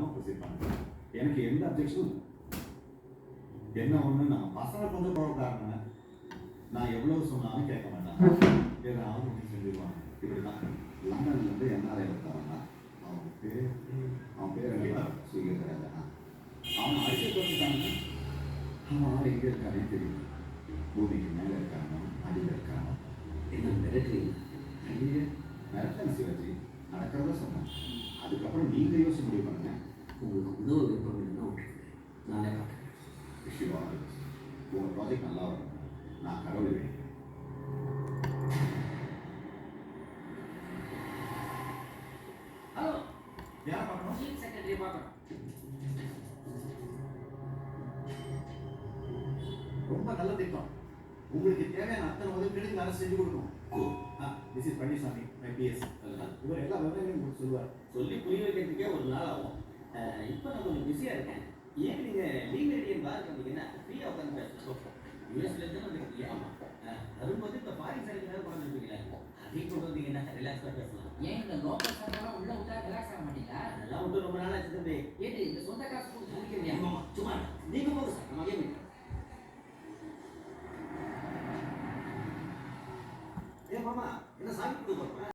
இல்லாமல் ப்ரொசீட் பண்ணுறேன். எனக்கு எந்த அப்ஜெக்ஷனும் என்ன ஒன்று, நான் பசங்களை கொஞ்சம் கோவக்காரங்க, நான் எவ்வளோ சொன்னாலும் கேட்க மாட்டேன், ஏதாவது ஒன்று சொல்லிடுவாங்க. இப்படி தான் லண்டன்லேருந்து என்ஆர்ஐ இருக்காங்கன்னா அவன் பேர் என்ன சொல்லியிருக்கிறாங்க. அவன் அடிச்சு கொடுத்துட்டாங்க. அவன் ஆள் எங்கே இருக்கானே தெரியும். பூமிக்கு மேலே இருக்கானோ அடியில் இருக்கானோ என்ன மிரட்டுறீங்க? ஐயே மிரட்டல் சிவாஜி, நடக்கிறத சொன்னேன். அதுக்கப்புறம் நீங்கள் யோசிச்சு முடிவு பண்ணுங்க. உங்களுக்கு உணவு விருப்பம் இல்லைன்னா விட்டுருங்க, நானே பார்த்துக்கிறேன். விஷயம் உங்கள் ப்ராஜெக்ட் நல்லா வரும். நான் கடவுள் வேணும். ஹலோ, யாரை பார்க்கணும்? சீஃப் செக்ரட்டரி பார்க்கணும். ரொம்ப நல்ல திட்டம். உங்களுக்கு தேவையான அத்தனை உதவிகளுக்கு நான் செஞ்சு கொடுக்கணும். This is Palaniswami, IPS. இவர் எல்லா விவரங்களையும் உங்களுக்கு சொல்லுவார். சொல்லி புரிய வைக்கிறதுக்கே ஒரு நாள் ஆகும். இப்போ நான் கொஞ்சம் பிஸியாக இருக்கேன். ஏன் நீங்கள் லீகல் பார் பண்ணீங்கன்னா ஃப்ரீயாக உட்காந்து பேசலாம். யூஎஸ்லேருந்து வந்துருக்கீங்க. ஆமாம், வரும்போது இப்போ ஃபாரின் சைடு நேரம் கொண்டு வந்துருக்கீங்களா? அதையும் கொண்டு வந்தீங்கன்னா ரிலாக்ஸாக பேசலாம். ஏன் இந்த லோக்கல் சம்பளம் உள்ள விட்டா ரிலாக்ஸ் ஆக மாட்டீங்களா? அதெல்லாம் விட்டு ரொம்ப நாள் ஆச்சு தம்பி. ஏட்டு இந்த சொந்த காசு கொடுத்து முடிக்கிறீங்க. சும்மா நீங்கள் போங்க சார், நம்ம